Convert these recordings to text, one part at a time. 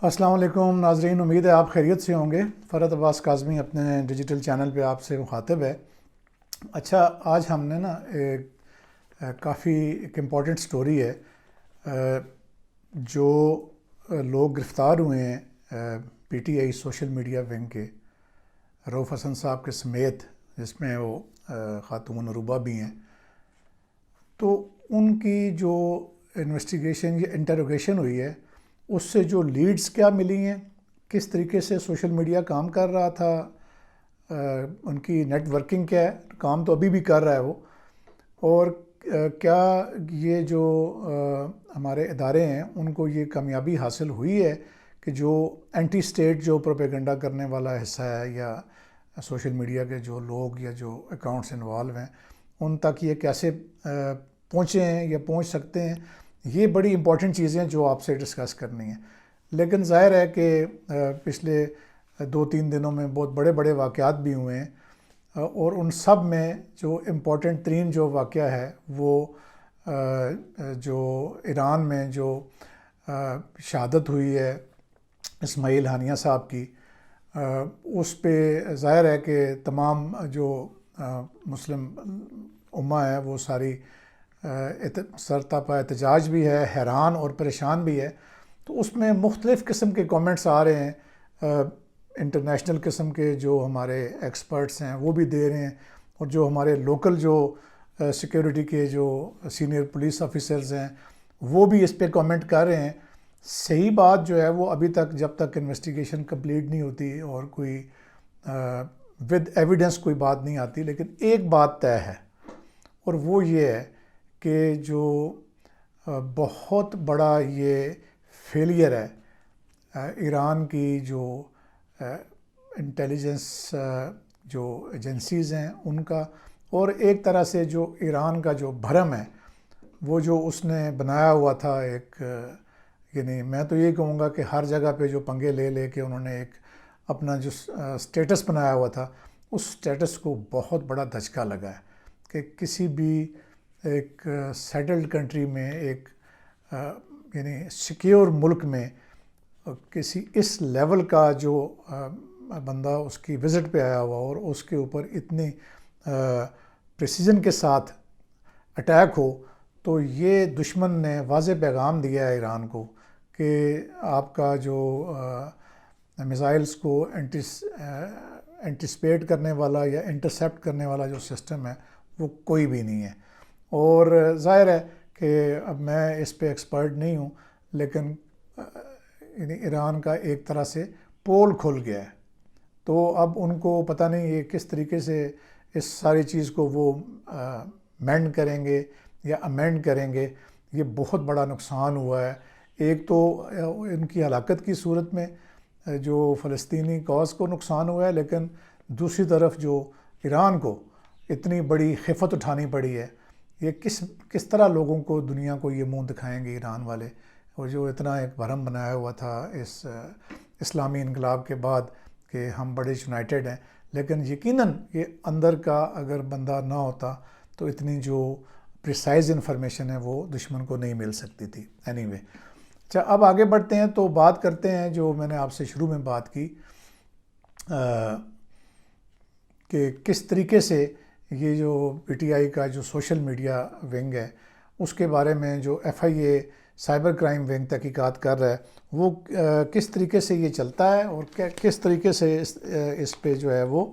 السلام علیکم ناظرین، امید ہے آپ خیریت سے ہوں گے۔ فرحت عباس کاظمی اپنے ڈیجیٹل چینل پہ آپ سے مخاطب ہے۔ اچھا، آج ہم نے نا کافی ایک امپورٹنٹ سٹوری ہے۔ جو لوگ گرفتار ہوئے ہیں P T I social media wing کے، رؤف حسن صاحب کے سمیت، جس میں وہ خاتون عروبہ بھی ہیں، تو ان کی جو انویسٹیگیشن یا انٹروگیشن ہوئی ہے، اس سے جو لیڈز کیا ملی ہیں، کس طریقے سے سوشل میڈیا کام کر رہا تھا، ان کی نیٹ ورکنگ کیا ہے، کام تو ابھی بھی کر رہا ہے وہ، اور کیا یہ جو ہمارے ادارے ہیں ان کو یہ کامیابی حاصل ہوئی ہے کہ جو اینٹی اسٹیٹ جو پروپیگنڈا کرنے والا حصہ ہے، یا سوشل میڈیا کے جو لوگ یا جو اکاؤنٹس انوالو ہیں، ان تک یہ کیسے پہنچے ہیں یا پہنچ سکتے ہیں۔ یہ بڑی امپورٹنٹ چیزیں جو آپ سے ڈسکس کرنی ہیں۔ لیکن ظاہر ہے کہ پچھلے 2-3 دنوں میں بہت بڑے بڑے واقعات بھی ہوئے ہیں، اور ان سب میں جو امپورٹنٹ ترین جو واقعہ ہے وہ جو ایران میں جو شہادت ہوئی ہے اسماعیل ہانیہ صاحب کی، اس پہ ظاہر ہے کہ تمام جو مسلم امہ ہے وہ ساری سرتاپا احتجاج بھی ہے، حیران اور پریشان بھی ہے۔ تو اس میں مختلف قسم کے کامنٹس آ رہے ہیں، انٹرنیشنل قسم کے جو ہمارے ایکسپرٹس ہیں وہ بھی دے رہے ہیں، اور جو ہمارے لوکل جو سیکیورٹی کے جو سینئر پولیس آفیسرز ہیں وہ بھی اس پہ کامنٹ کر رہے ہیں۔ صحیح بات جو ہے وہ ابھی تک جب تک انویسٹیگیشن کمپلیٹ نہیں ہوتی اور کوئی ود ایویڈنس کوئی بات نہیں آتی، لیکن ایک بات طے ہے، اور وہ یہ ہے کہ جو بہت بڑا یہ فیلئر ہے ایران کی جو انٹیلیجنس جو ایجنسیز ہیں ان کا، اور ایک طرح سے جو ایران کا جو بھرم ہے، وہ جو اس نے بنایا ہوا تھا ایک، یعنی میں تو یہ کہوں گا کہ ہر جگہ پہ جو پنگے لے لے کے انہوں نے ایک اپنا جو سٹیٹس بنایا ہوا تھا، اس سٹیٹس کو بہت بڑا دھچکا لگا ہے کہ کسی بھی ایک سیٹلڈ کنٹری میں، ایک یعنی سیکیور ملک میں، کسی اس لیول کا جو بندہ اس کی وزٹ پہ آیا ہوا اور اس کے اوپر اتنی پریسیجن کے ساتھ اٹیک ہو، تو یہ دشمن نے واضح پیغام دیا ہے ایران کو کہ آپ کا جو میزائلز کو اینٹیسپیٹ کرنے والا یا انٹرسیپٹ کرنے والا جو سسٹم ہے وہ کوئی بھی نہیں ہے۔ اور ظاہر ہے کہ اب میں اس پہ ایکسپرٹ نہیں ہوں، لیکن یعنی ایران کا ایک طرح سے پول کھل گیا ہے، تو اب ان کو پتہ نہیں یہ کس طریقے سے اس ساری چیز کو وہ مینڈ کریں گے یا امینڈ کریں گے۔ یہ بہت بڑا نقصان ہوا ہے، ایک تو ان کی ہلاکت کی صورت میں جو فلسطینی کاز کو نقصان ہوا ہے، لیکن دوسری طرف جو ایران کو اتنی بڑی خفت اٹھانی پڑی ہے، یہ کس طرح لوگوں کو، دنیا کو یہ منہ دکھائیں گے ایران والے، اور جو اتنا ایک بھرم بنایا ہوا تھا اس اسلامی انقلاب کے بعد کہ ہم بڑے یونائٹڈ ہیں، لیکن یقیناً یہ اندر کا اگر بندہ نہ ہوتا تو اتنی جو پریسائز انفارمیشن ہے وہ دشمن کو نہیں مل سکتی تھی۔ اینی وے، اچھا اب آگے بڑھتے ہیں تو بات کرتے ہیں جو میں نے آپ سے شروع میں بات کی کہ کس طریقے سے یہ جو پی ٹی آئی کا جو سوشل میڈیا ونگ ہے اس کے بارے میں جو F I A cyber crime wing تحقیقات کر رہا ہے، وہ کس طریقے سے یہ چلتا ہے، اور کس طریقے سے اس پہ جو ہے وہ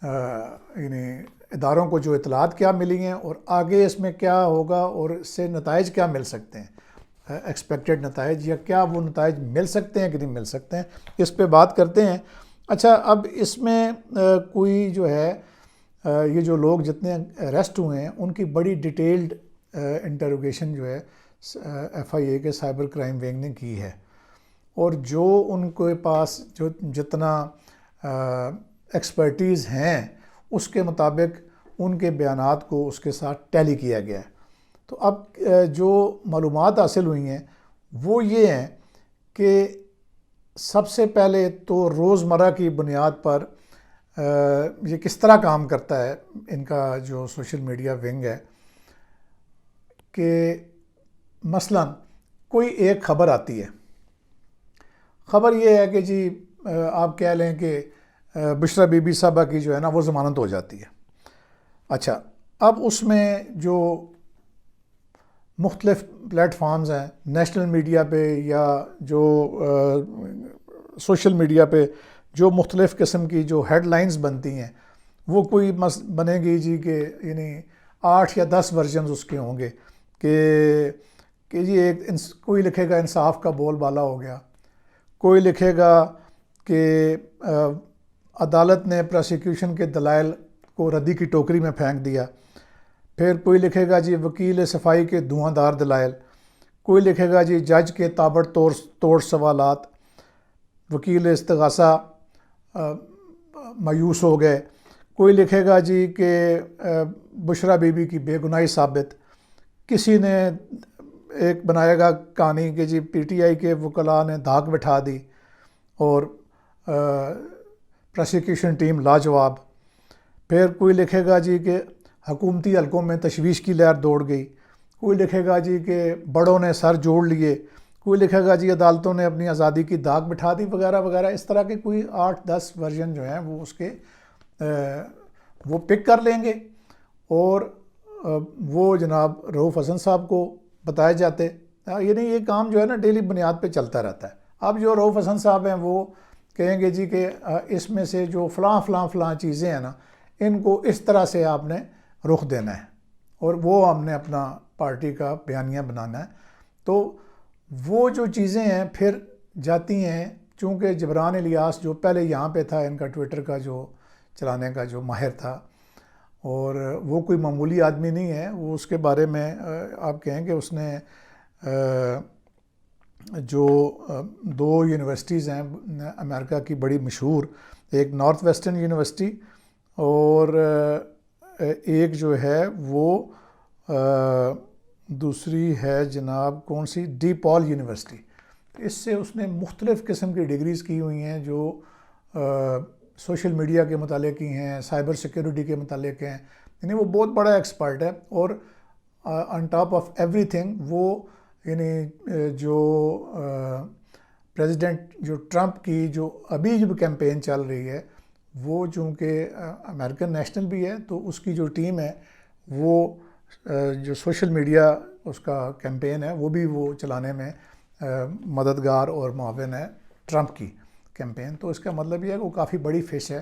یعنی اداروں کو جو اطلاعات کیا ملی ہیں، اور آگے اس میں کیا ہوگا، اور اس سے نتائج کیا مل سکتے ہیں، ایکسپیکٹڈ نتائج، یا کیا وہ نتائج مل سکتے ہیں کہ نہیں مل سکتے ہیں، اس پہ بات کرتے ہیں۔ اچھا، اب اس میں کوئی جو ہے یہ جو لوگ جتنے اریسٹ ہوئے ہیں ان کی بڑی ڈیٹیلڈ انٹروگیشن جو ہے ایف آئی اے کے سائبر کرائم ونگ نے کی ہے، اور جو ان کے پاس جو جتنا ایکسپرٹیز ہیں اس کے مطابق ان کے بیانات کو اس کے ساتھ ٹیلی کیا گیا ہے۔ تو اب جو معلومات حاصل ہوئی ہیں وہ یہ ہیں کہ سب سے پہلے تو روزمرہ کی بنیاد پر یہ کس طرح کام کرتا ہے ان کا جو سوشل میڈیا ونگ ہے، کہ مثلا کوئی ایک خبر آتی ہے، خبر یہ ہے کہ جی آپ کہہ لیں کہ بشرا بی بی صاحبہ کی جو ہے نا وہ ضمانت ہو جاتی ہے. اچھا، اب اس میں جو مختلف پلیٹ فارمز ہیں نیشنل میڈیا پہ یا جو سوشل میڈیا پہ جو مختلف قسم کی جو ہیڈ لائنز بنتی ہیں وہ کوئی بنے گی جی کہ یعنی 8 یا 10 ورژنز اس کے ہوں گے کہ جی کوئی لکھے گا انصاف کا بول بالا ہو گیا، کوئی لکھے گا کہ عدالت نے پروسیکیوشن کے دلائل کو ردی کی ٹوکری میں پھینک دیا، پھر کوئی لکھے گا جی وکیل صفائی کے دھواں دار دلائل، کوئی لکھے گا جی جج کے تابڑ توڑ سوالات، وکیل استغاثہ مایوس ہو گئے، کوئی لکھے گا جی کہ بشرا بی بی کی بے گناہی ثابت، کسی نے ایک بنائے گا کہانی کہ جی پی ٹی آئی کے وکلاء نے دھاک بٹھا دی اور پروسیکیوشن ٹیم لاجواب، پھر کوئی لکھے گا جی کہ حکومتی حلقوں میں تشویش کی لہر دوڑ گئی، کوئی لکھے گا جی کہ بڑوں نے سر جوڑ لیے، کوئی لکھے گا جی عدالتوں نے اپنی آزادی کی دھاک بٹھا دی وغیرہ وغیرہ. اس طرح کے کوئی 8-10 ورژن جو ہیں وہ اس کے وہ پک کر لیں گے اور وہ جناب رؤوف حسن صاحب کو بتائے جاتے. یعنی یہ کام جو ہے نا ڈیلی بنیاد پہ چلتا رہتا ہے. اب جو رؤوف حسن صاحب ہیں وہ کہیں گے جی کہ اس میں سے جو فلاں چیزیں ہیں نا ان کو اس طرح سے آپ نے رخ دینا ہے اور وہ ہم نے اپنا پارٹی کا بیانیہ بنانا ہے. تو وہ جو چیزیں ہیں پھر جاتی ہیں، چونکہ جبران الیاس جو پہلے یہاں پہ تھا، ان کا ٹویٹر کا جو چلانے کا جو ماہر تھا، اور وہ کوئی معمولی آدمی نہیں ہے. وہ اس کے بارے میں آپ کہیں کہ اس نے جو 2 یونیورسٹیز ہیں امریکہ کی بڑی مشہور، ایک نارتھ ویسٹرن یونیورسٹی اور ایک جو ہے وہ دوسری ہے جناب کون سی ڈی پال یونیورسٹی. اس سے اس نے مختلف قسم کی ڈگریز کی ہوئی ہیں جو سوشل میڈیا کے متعلق کی ہیں، سائبر سیکیورٹی کے متعلق ہیں. یعنی وہ بہت بڑا ایکسپرٹ ہے اور on top of every thing وہ یعنی جو پریزیڈنٹ جو ٹرمپ کی جو ابھی جو کیمپین چل رہی ہے وہ چونکہ امریکن نیشنل بھی ہے تو اس کی جو ٹیم ہے وہ جو سوشل میڈیا اس کا کیمپین ہے وہ بھی وہ چلانے میں مددگار اور معاون ہے ٹرمپ کی کیمپین. تو اس کا مطلب یہ ہے کہ وہ کافی بڑی فش ہے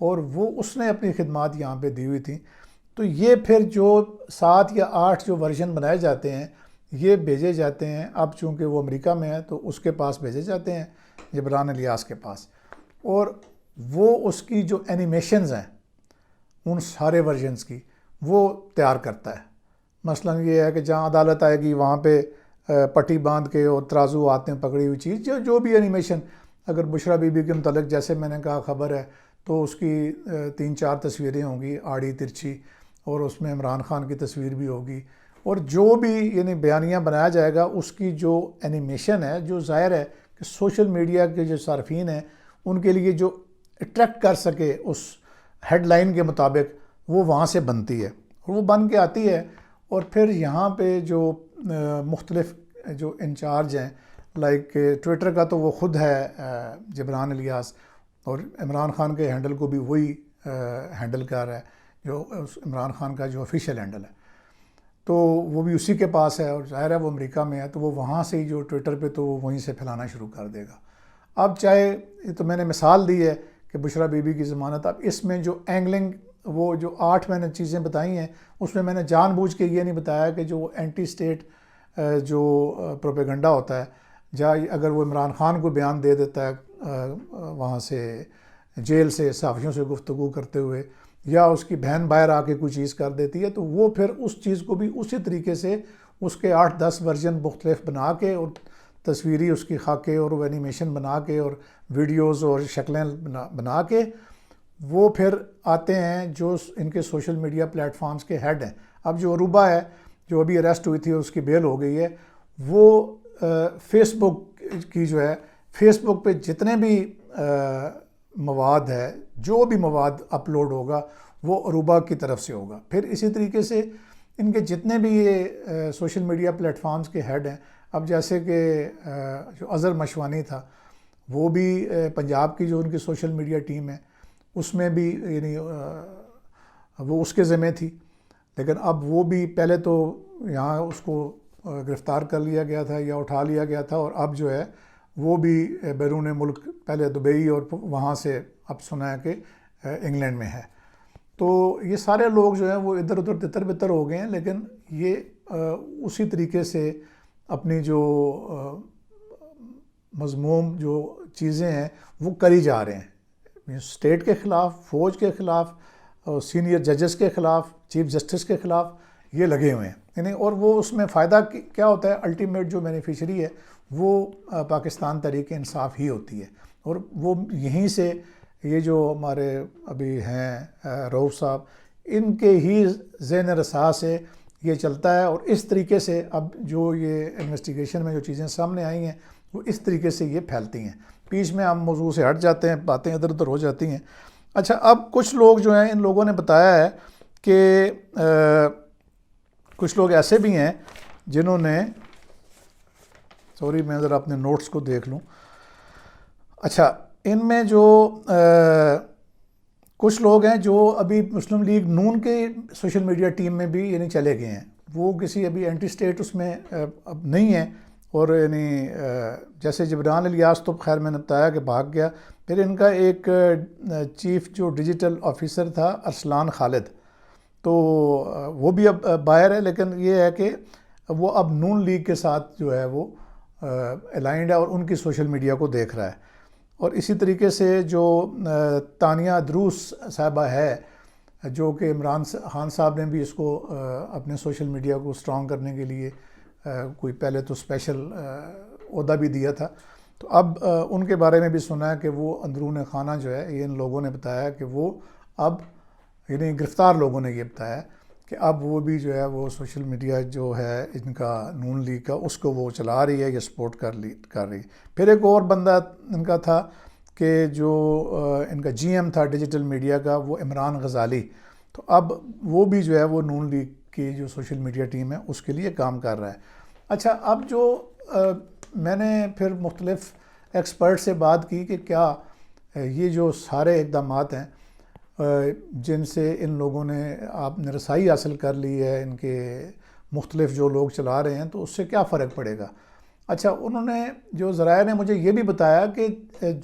اور وہ اس نے اپنی خدمات یہاں پہ دی ہوئی تھیں. تو یہ پھر جو 7 یا 8 جو ورژن بنائے جاتے ہیں یہ بھیجے جاتے ہیں. اب چونکہ وہ امریکہ میں ہے تو اس کے پاس بھیجے جاتے ہیں، جبران الیاس کے پاس، اور وہ اس کی جو اینیمیشنز ہیں ان سارے ورژنز کی وہ تیار کرتا ہے. مثلا یہ ہے کہ جہاں عدالت آئے گی وہاں پہ پٹی باندھ کے اور ترازو ہاتھ میں پکڑی ہوئی چیز جو بھی اینیمیشن، اگر بشرا بی بی کے متعلق جیسے میں نے کہا خبر ہے تو اس کی 3-4 تصویریں ہوں گی آڑی ترچھی، اور اس میں عمران خان کی تصویر بھی ہوگی، اور جو بھی یعنی بیانیہ بنایا جائے گا اس کی جو اینیمیشن ہے جو ظاہر ہے کہ سوشل میڈیا کے جو صارفین ہیں ان کے لیے جو اٹریکٹ کر سکے اس ہیڈ لائن کے مطابق وہ وہاں سے بنتی ہے اور وہ بن کے آتی ہے. اور پھر یہاں پہ جو مختلف جو انچارج ہیں لائک ٹویٹر کا تو وہ خود ہے جبران الیاس، اور عمران خان کے ہینڈل کو بھی وہی ہینڈل کر رہا ہے جو عمران خان کا جو آفیشیل ہینڈل ہے، تو وہ بھی اسی کے پاس ہے اور ظاہر ہے وہ امریکہ میں ہے تو وہ وہاں سے ہی جو ٹویٹر پہ تو وہ وہیں سے پھیلانا شروع کر دے گا. اب چاہے یہ تو میں نے مثال دی ہے کہ بشرا بی بی کی ضمانت، اب اس میں جو اینگلنگ وہ جو 8 میں نے چیزیں بتائی ہیں اس میں نے جان بوجھ کے یہ نہیں بتایا کہ جو اینٹی اسٹیٹ جو پروپیگنڈا ہوتا ہے، جہاں اگر وہ عمران خان کو بیان دے دیتا ہے وہاں سے جیل سے صحافیوں سے گفتگو کرتے ہوئے، یا اس کی بہن باہر آ کے کوئی چیز کر دیتی ہے تو وہ پھر اس چیز کو بھی اسی طریقے سے اس کے 8-10 ورژن مختلف بنا کے اور تصویری اس کی خاکے اور وہ اینیمیشن بنا کے اور ویڈیوز اور شکلیں بنا کے وہ پھر آتے ہیں جو ان کے سوشل میڈیا پلیٹ فارمز کے ہیڈ ہیں. اب جو عروبہ ہے جو ابھی اریسٹ ہوئی تھی اس کی بیل ہو گئی ہے، وہ فیس بک کی جو ہے فیس بک پہ جتنے بھی مواد ہے، جو بھی مواد اپلوڈ ہوگا وہ عروبہ کی طرف سے ہوگا. پھر اسی طریقے سے ان کے جتنے بھی یہ سوشل میڈیا پلیٹ فارمز کے ہیڈ ہیں، اب جیسے کہ جو اظہر مشوانی تھا وہ بھی پنجاب کی جو ان کی سوشل میڈیا ٹیم ہے اس میں بھی یعنی وہ اس کے ذمہ تھی، لیکن اب وہ بھی پہلے تو یہاں اس کو گرفتار کر لیا گیا تھا یا اٹھا لیا گیا تھا، اور اب جو ہے وہ بھی بیرون ملک، پہلے دبئی اور وہاں سے اب سنا ہے کہ انگلینڈ میں ہے۔ تو یہ سارے لوگ جو ہیں وہ ادھر ادھر تتر بتر ہو گئے ہیں، لیکن یہ اسی طریقے سے اپنی جو مذموم جو چیزیں ہیں وہ کری جا رہے ہیں، اسٹیٹ کے خلاف، فوج کے خلاف، سینئر ججز کے خلاف، چیف جسٹس کے خلاف یہ لگے ہوئے ہیں یعنی، اور وہ اس میں فائدہ کیا ہوتا ہے؟ الٹیمیٹ جو بینیفیشری ہے وہ پاکستان تحریک انصاف ہی ہوتی ہے، اور وہ یہیں سے یہ جو ہمارے ابھی ہیں رؤوف صاحب، ان کے ہی ذہن رسا سے یہ چلتا ہے، اور اس طریقے سے اب جو یہ انویسٹیگیشن میں جو چیزیں سامنے آئی ہیں وہ اس طریقے سے یہ پھیلتی ہیں۔ بیچ میں ہم موضوع سے ہٹ جاتے ہیں، باتیں ادھر ادھر ہو جاتی ہیں۔ اچھا، اب کچھ لوگ جو ہیں، ان لوگوں نے بتایا ہے کہ کچھ لوگ ایسے بھی ہیں جنہوں نے، سوری میں ذرا اپنے نوٹس کو دیکھ لوں، اچھا ان میں جو کچھ لوگ ہیں جو ابھی مسلم لیگ نون کے سوشل میڈیا ٹیم میں بھی یعنی چلے گئے ہیں، وہ کسی ابھی اینٹی اسٹیٹ اس میں اب نہیں ہیں، اور یعنی جیسے جبران الیاس تو خیر میں نے بتایا کہ بھاگ گیا، پھر ان کا ایک چیف جو ڈیجیٹل آفیسر تھا ارسلان خالد، تو وہ بھی اب باہر ہے، لیکن یہ ہے کہ وہ اب نون لیگ کے ساتھ جو ہے وہ الائنڈ ہے اور ان کی سوشل میڈیا کو دیکھ رہا ہے۔ اور اسی طریقے سے جو تانیہ دروس صاحبہ ہے، جو کہ عمران خان صاحب نے بھی اس کو اپنے سوشل میڈیا کو سٹرونگ کرنے کے لیے کوئی پہلے تو اسپیشل عہدہ بھی دیا تھا، تو اب ان کے بارے میں بھی سنا ہے کہ وہ اندرون خانہ جو ہے، یہ ان لوگوں نے بتایا کہ وہ اب یعنی گرفتار لوگوں نے یہ بتایا کہ اب وہ بھی جو ہے وہ سوشل میڈیا جو ہے ان کا نون لیگ کا، اس کو وہ چلا رہی ہے یا سپورٹ کر رہی ہے۔ پھر ایک اور بندہ ان کا تھا کہ جو ان کا جی ایم تھا ڈیجیٹل میڈیا کا، وہ عمران غزالی، تو اب وہ بھی جو ہے وہ نون لیگ کی جو سوشل میڈیا ٹیم ہے اس کے لیے کام کر رہا ہے۔ اچھا، اب جو میں نے پھر مختلف ایکسپرٹ سے بات کی کہ کیا یہ جو سارے اقدامات ہیں جن سے ان لوگوں نے آپ نے رسائی حاصل کر لی ہے، ان کے مختلف جو لوگ چلا رہے ہیں، تو اس سے کیا فرق پڑے گا؟ اچھا، انہوں نے جو ذرائع نے مجھے یہ بھی بتایا کہ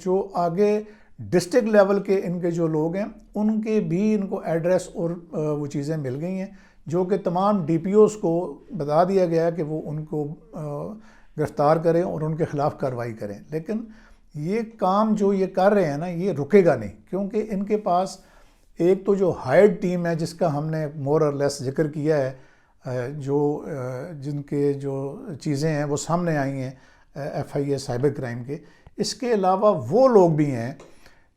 جو آگے ڈسٹرکٹ لیول کے ان کے جو لوگ ہیں ان کے بھی ان کو ایڈریس اور وہ چیزیں مل گئی ہیں، جو کہ تمام ڈی پی اوز کو بتا دیا گیا کہ وہ ان کو گرفتار کریں اور ان کے خلاف کارروائی کریں، لیکن یہ کام جو یہ کر رہے ہیں نا، یہ رکے گا نہیں، کیونکہ ان کے پاس ایک تو جو ہائیڈ ٹیم ہے جس کا ہم نے مور اور لیس ذکر کیا ہے، جو جن کے جو چیزیں ہیں وہ سامنے آئی ہیں F I A cyber crime کے، اس کے علاوہ وہ لوگ بھی ہیں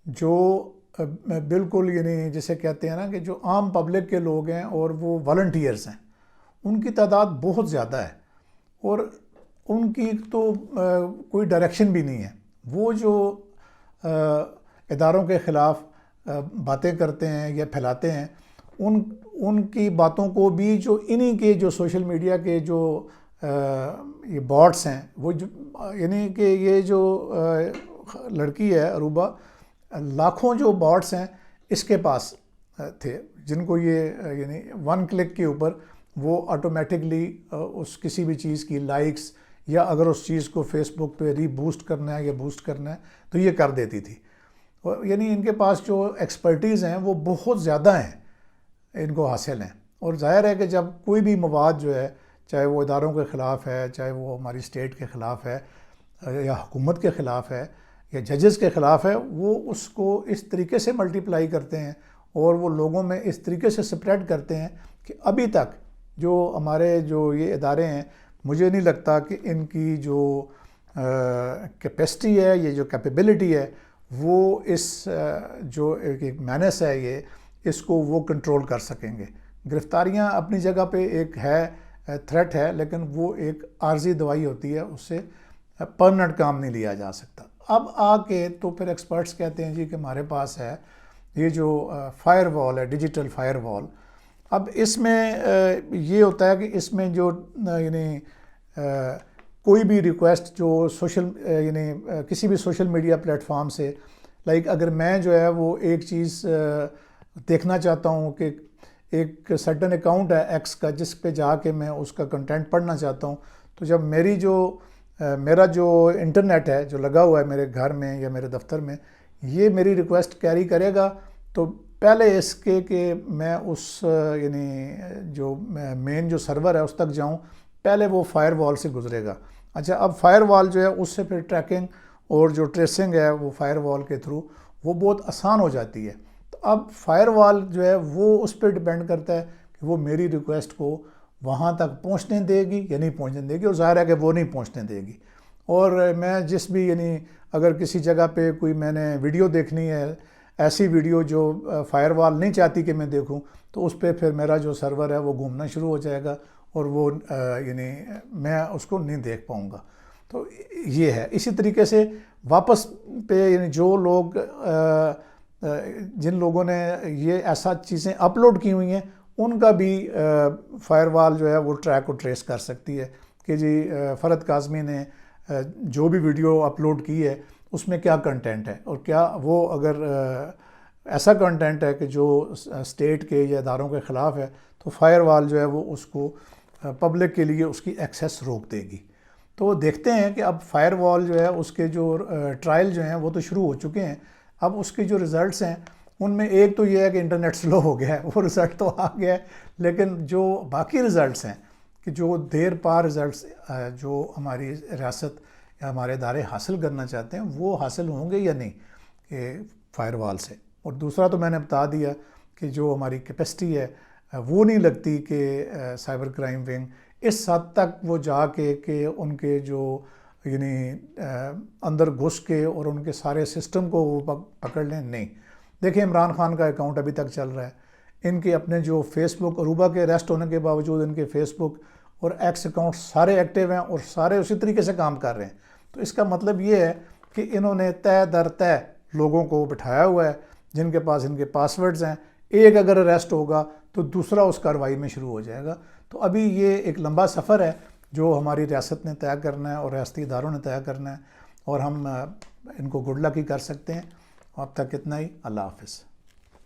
جو بالکل یعنی جسے کہتے ہیں نا کہ جو عام پبلک کے لوگ ہیں اور وہ والنٹیئرز ہیں، ان کی تعداد بہت زیادہ ہے، اور ان کی تو کوئی ڈائریکشن بھی نہیں ہے۔ وہ جو اداروں کے خلاف باتیں کرتے ہیں یا پھیلاتے ہیں، ان کی باتوں کو بھی جو انہی کے جو سوشل میڈیا کے جو یہ باٹس ہیں، وہ یعنی کہ یہ جو لڑکی ہے عروبہ، لاکھوں جو باٹس ہیں اس کے پاس تھے، جن کو یہ یعنی ون کلک کے اوپر وہ آٹومیٹکلی اس کسی بھی چیز کی لائکس، یا اگر اس چیز کو فیس بک پہ ری بوسٹ کرنا ہے یا بوسٹ کرنا ہے تو یہ کر دیتی تھی۔ یعنی ان کے پاس جو ایکسپرٹیز ہیں وہ بہت زیادہ ہیں، ان کو حاصل ہیں، اور ظاہر ہے کہ جب کوئی بھی مواد جو ہے، چاہے وہ اداروں کے خلاف ہے، چاہے وہ ہماری اسٹیٹ کے خلاف ہے یا حکومت کے خلاف ہے یا ججز کے خلاف ہے، وہ اس کو اس طریقے سے ملٹیپلائی کرتے ہیں اور وہ لوگوں میں اس طریقے سے سپریڈ کرتے ہیں کہ ابھی تک جو ہمارے جو یہ ادارے ہیں، مجھے نہیں لگتا کہ ان کی جو کیپیسٹی ہے، یہ جو کیپیبلٹی ہے، وہ اس جو ایک مینس ہے یہ، اس کو وہ کنٹرول کر سکیں گے۔ گرفتاریاں اپنی جگہ پہ ایک ہے، تھریٹ ہے، لیکن وہ ایک عارضی دوائی ہوتی ہے، اس سے پرمننٹ کام نہیں لیا جا سکتا۔ اب آ کے تو پھر ایکسپرٹس کہتے ہیں جی کہ ہمارے پاس ہے یہ جو فائر وال ہے، ڈیجیٹل فائر وال۔ اب اس میں یہ ہوتا ہے کہ اس میں جو یعنی کوئی بھی ریکویسٹ جو یعنی کسی بھی سوشل میڈیا پلیٹ فارم سے، لائک اگر میں جو ہے وہ ایک چیز دیکھنا چاہتا ہوں کہ ایک سرٹن اکاؤنٹ ہے ایکس کا جس پہ جا کے میں اس کا کنٹینٹ پڑھنا چاہتا ہوں، تو جب میرا جو انٹرنیٹ ہے جو لگا ہوا ہے میرے گھر میں یا میرے دفتر میں، یہ میری ریکویسٹ کیری کرے گا، تو پہلے اس کے کہ میں اس یعنی جو مین جو سرور ہے اس تک جاؤں، پہلے وہ فائر وال سے گزرے گا۔ اچھا، اب فائر وال جو ہے اس سے پھر ٹریکنگ اور جو ٹریسنگ ہے وہ فائر وال کے تھرو وہ بہت آسان ہو جاتی ہے۔ تو اب فائر وال جو ہے وہ اس پہ ڈیپینڈ کرتا ہے کہ وہ میری ریکویسٹ کو وہاں تک پہنچنے دے گی یا نہیں پہنچنے دے گی، اور ظاہر ہے کہ وہ نہیں پہنچنے دے گی۔ اور میں جس بھی یعنی اگر کسی جگہ پہ کوئی میں نے ویڈیو دیکھنی ہے، ایسی ویڈیو جو فائر وال نہیں چاہتی کہ میں دیکھوں، تو اس پہ پھر میرا جو سرور ہے وہ گھومنا شروع ہو جائے گا اور وہ یعنی میں اس کو نہیں دیکھ پاؤں گا۔ تو یہ ہے۔ اسی طریقے سے واپس پہ یعنی جو لوگ جن لوگوں نے یہ ایسا چیزیں اپلوڈ کی ہوئی ہیں، ان کا بھی فائر وال جو ہے وہ ٹریک و ٹریس کر سکتی ہے کہ جی فرحت کاظمی نے جو بھی ویڈیو اپلوڈ کی ہے اس میں کیا کنٹینٹ ہے، اور کیا وہ اگر ایسا کنٹینٹ ہے کہ جو اسٹیٹ کے یا اداروں کے خلاف ہے، تو فائر وال جو ہے وہ اس کو پبلک کے لیے اس کی ایکسیس روک دے گی۔ تو دیکھتے ہیں کہ اب فائر وال جو ہے اس کے جو ٹرائل جو ہیں وہ تو شروع ہو چکے ہیں۔ اب اس کے جو ریزلٹس ہیں ان میں ایک تو یہ ہے کہ انٹرنیٹ سلو ہو گیا ہے، وہ رزلٹ تو آ گیا ہے، لیکن جو باقی ریزلٹس ہیں کہ جو دیر پا ریزلٹس جو ہماری ریاست یا ہمارے ادارے حاصل کرنا چاہتے ہیں وہ حاصل ہوں گے یا نہیں کہ فائر وال سے۔ اور دوسرا تو میں نے بتا دیا کہ جو ہماری کیپیسٹی ہے وہ نہیں لگتی کہ سائبر کرائم ونگ اس حد تک وہ جا کے کہ ان کے جو یعنی اندر گھس کے اور ان کے سارے سسٹم کو وہ پکڑ لیں، نہیں۔ دیکھیں عمران خان کا اکاؤنٹ ابھی تک چل رہا ہے، ان کے اپنے جو فیس بک، عروبہ کے اریسٹ ہونے کے باوجود ان کے فیس بک اور ایکس اکاؤنٹ سارے ایکٹیو ہیں اور سارے اسی طریقے سے کام کر رہے ہیں۔ تو اس کا مطلب یہ ہے کہ انہوں نے تہ در تہ لوگوں کو بٹھایا ہوا ہے جن کے پاس ان کے پاسورڈز ہیں۔ ایک اگر اریسٹ ہوگا تو دوسرا اس کارروائی میں شروع ہو جائے گا۔ تو ابھی یہ ایک لمبا سفر ہے جو ہماری ریاست نے طے کرنا ہے اور ریاستی اداروں نے طے کرنا ہے، اور ہم ان کو گڈ لک ہی کر سکتے ہیں۔ اب تک اتنا ہی۔ اللہ حافظ۔